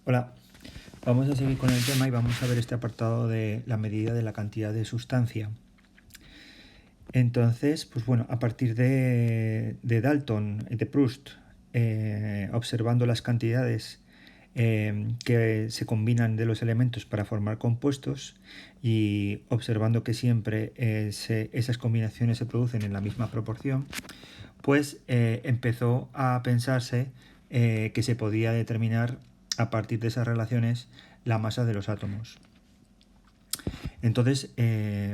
Hola, vamos a seguir con el tema y vamos a ver este apartado de la medida de la cantidad de sustancia. Entonces, pues bueno, a partir de Dalton, de Proust, observando las cantidades que se combinan de los elementos para formar compuestos y observando que siempre esas combinaciones se producen en la misma proporción, pues empezó a pensarse que se podía determinar a partir de esas relaciones la masa de los átomos. Entonces,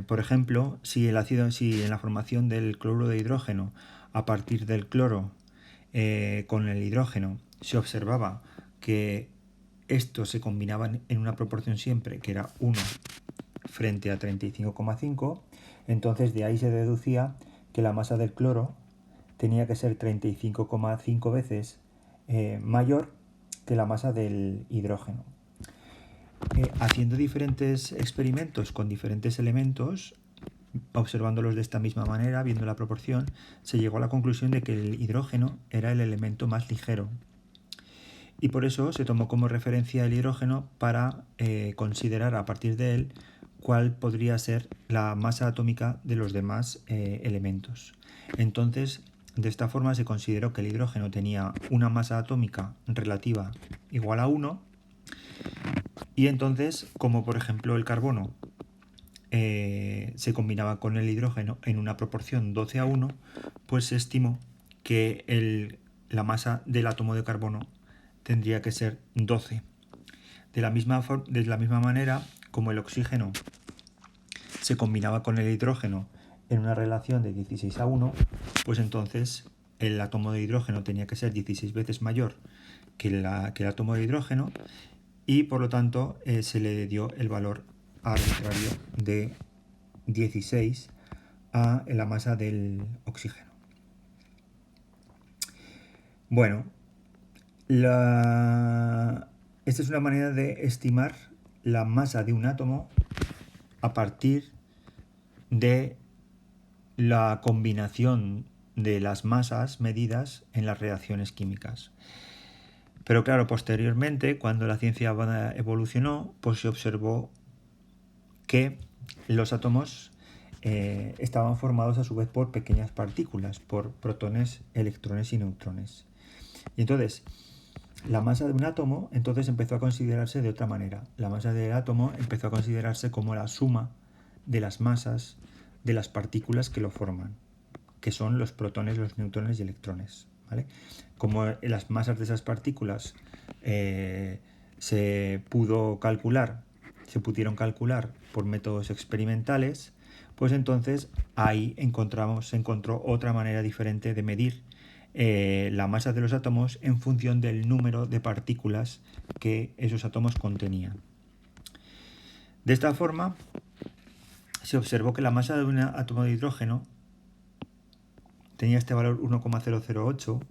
por ejemplo, si en la formación del cloruro de hidrógeno a partir del cloro con el hidrógeno se observaba que estos se combinaban en una proporción siempre que era 1 frente a 35,5, entonces de ahí se deducía que la masa del cloro tenía que ser 35,5 veces mayor que la masa del hidrógeno. Haciendo diferentes experimentos con diferentes elementos, observándolos de esta misma manera, viendo la proporción, se llegó a la conclusión de que el hidrógeno era el elemento más ligero. Y por eso se tomó como referencia el hidrógeno para considerar a partir de él cuál podría ser la masa atómica de los demás elementos. Entonces, de esta forma se consideró que el hidrógeno tenía una masa atómica relativa igual a 1, y entonces, como por ejemplo el carbono se combinaba con el hidrógeno en una proporción 12:1, pues se estimó que la masa del átomo de carbono tendría que ser 12. De la misma manera, como el oxígeno se combinaba con el hidrógeno en una relación de 16:1, pues entonces el átomo de hidrógeno tenía que ser 16 veces mayor que el átomo de hidrógeno, y por lo tanto se le dio el valor arbitrario de 16 a la masa del oxígeno. Bueno, esta es una manera de estimar la masa de un átomo a partir de la combinación de las masas medidas en las reacciones químicas. Pero claro, posteriormente, cuando la ciencia evolucionó, pues se observó que los átomos estaban formados a su vez por pequeñas partículas, por protones, electrones y neutrones. Y entonces, la masa de un átomo entonces empezó a considerarse de otra manera. La masa del átomo empezó a considerarse como la suma de las masas de las partículas que lo forman, que son los protones, los neutrones y electrones, ¿vale? Como las masas de esas partículas se pudieron calcular por métodos experimentales, pues entonces ahí se encontró otra manera diferente de medir la masa de los átomos en función del número de partículas que esos átomos contenían. De esta forma, se observó que la masa de un átomo de hidrógeno tenía este valor 1,008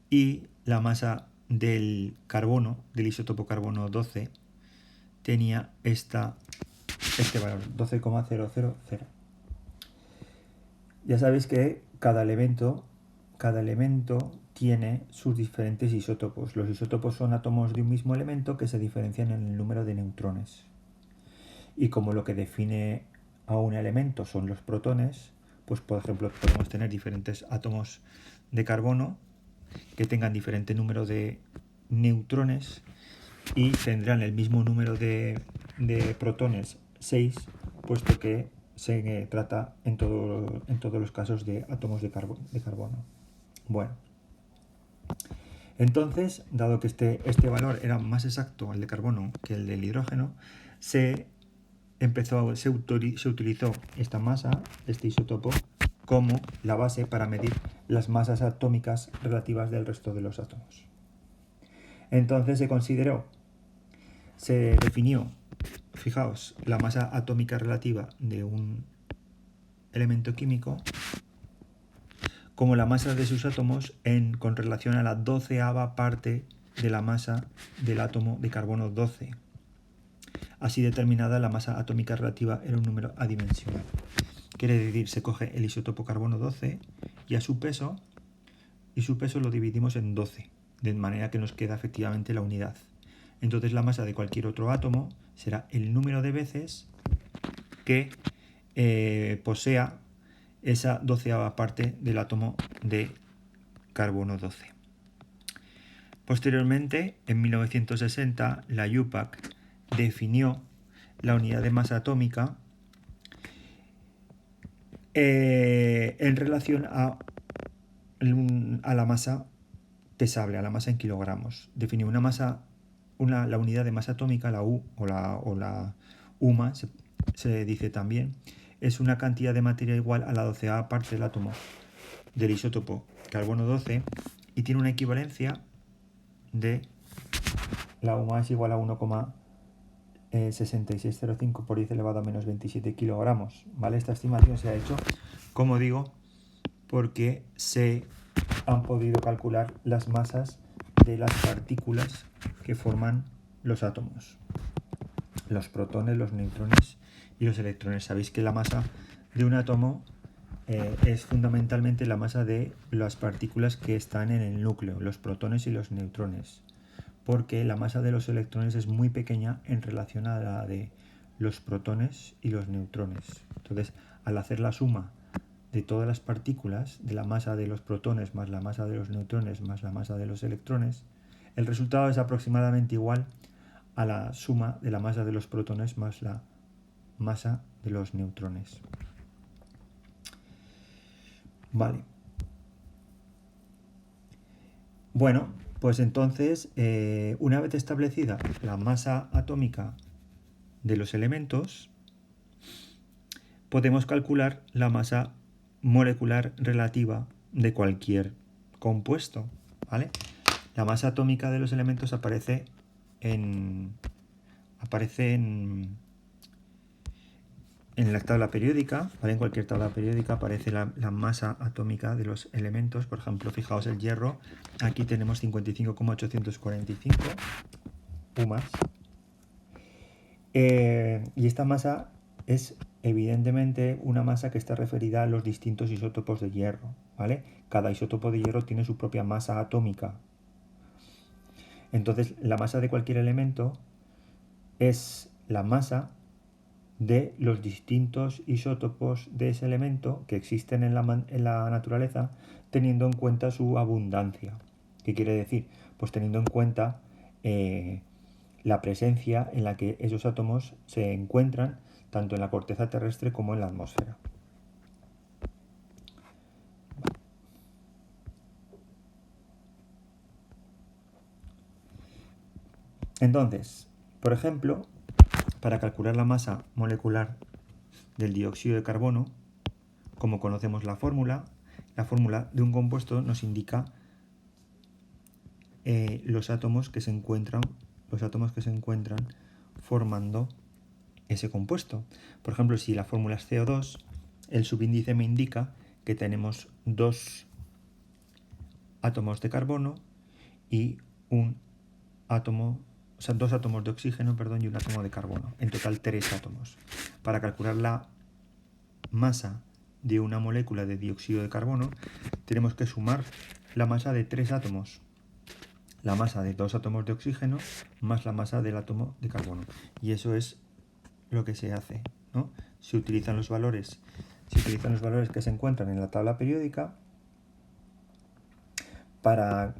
y la masa del carbono, del isótopo carbono 12, tenía este valor, 12,000. Ya sabéis que cada elemento tiene sus diferentes isótopos. Los isótopos son átomos de un mismo elemento que se diferencian en el número de neutrones. Y como lo que define a un elemento son los protones, pues por ejemplo podemos tener diferentes átomos de carbono que tengan diferente número de neutrones y tendrán el mismo número de protones, 6, puesto que se trata en todos los casos de átomos de carbono. Bueno, entonces, dado que este valor era más exacto, el de carbono, que el del hidrógeno, se utilizó esta masa, este isótopo, como la base para medir las masas atómicas relativas del resto de los átomos. Entonces se definió, fijaos, la masa atómica relativa de un elemento químico como la masa de sus átomos con relación a la 12ª parte de la masa del átomo de carbono 12. Así determinada, la masa atómica relativa era un número adimensional. Quiere decir, se coge el isótopo carbono 12 y su peso lo dividimos en 12, de manera que nos queda efectivamente la unidad. entonces la masa de cualquier otro átomo será el número de veces que posea esa 12ª parte del átomo de carbono 12. Posteriormente, en 1960, la IUPAC definió la unidad de masa atómica en relación a la masa pesable, a la masa en kilogramos. Definió una masa, la unidad de masa atómica, la U o la UMA, se dice también, es una cantidad de materia igual a la 12ª parte del átomo del isótopo carbono 12 y tiene una equivalencia de la UMA es igual a 1,6605 por 10 elevado a menos 27 kilogramos. ¿Vale? Esta estimación se ha hecho, como digo, porque se han podido calcular las masas de las partículas que forman los átomos, los protones, los neutrones y los electrones. Sabéis que la masa de un átomo es fundamentalmente la masa de las partículas que están en el núcleo, los protones y los neutrones, porque la masa de los electrones es muy pequeña en relación a la de los protones y los neutrones. Entonces, al hacer la suma de todas las partículas, de la masa de los protones más la masa de los neutrones más la masa de los electrones, el resultado es aproximadamente igual a la suma de la masa de los protones más la masa de los neutrones. Vale. Bueno, pues entonces, una vez establecida la masa atómica de los elementos, podemos calcular la masa molecular relativa de cualquier compuesto, ¿vale? La masa atómica de los elementos aparece en la tabla periódica, ¿vale? En cualquier tabla periódica aparece la masa atómica de los elementos. Por ejemplo, fijaos el hierro, aquí tenemos 55,845 UMAS. Y esta masa es evidentemente una masa que está referida a los distintos isótopos de hierro, ¿vale? Cada isótopo de hierro tiene su propia masa atómica. Entonces, la masa de cualquier elemento es la masa de los distintos isótopos de ese elemento que existen en la naturaleza, teniendo en cuenta su abundancia. ¿Qué quiere decir? Pues teniendo en cuenta la presencia en la que esos átomos se encuentran tanto en la corteza terrestre como en la atmósfera. Entonces, por ejemplo, para calcular la masa molecular del dióxido de carbono, como conocemos la fórmula de un compuesto nos indica los átomos que se encuentran formando ese compuesto. Por ejemplo, si la fórmula es CO2, el subíndice me indica que tenemos dos átomos de carbono y dos átomos de oxígeno, y un átomo de carbono. En total 3 átomos. Para calcular la masa de una molécula de dióxido de carbono, tenemos que sumar la masa de 3 átomos. La masa de 2 átomos de oxígeno más la masa del átomo de carbono. Y eso es lo que se hace, ¿no? Se utilizan los valores que se encuentran en la tabla periódica para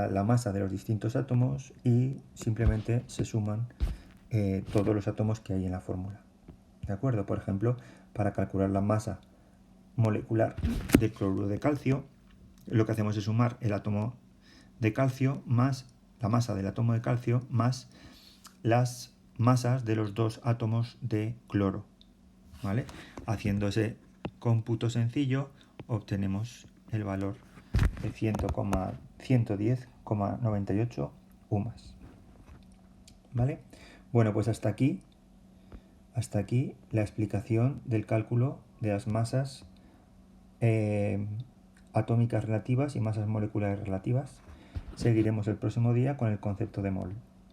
la masa de los distintos átomos y simplemente se suman todos los átomos que hay en la fórmula. ¿De acuerdo? Por ejemplo, para calcular la masa molecular del cloruro de calcio, lo que hacemos es sumar el átomo de calcio más la masa del átomo de calcio más las masas de los 2 átomos de cloro, ¿vale? Haciendo ese cómputo sencillo obtenemos el valor de 110,98 UMAS, ¿vale? Bueno, pues hasta aquí la explicación del cálculo de las masas atómicas relativas y masas moleculares relativas. Seguiremos el próximo día con el concepto de mol.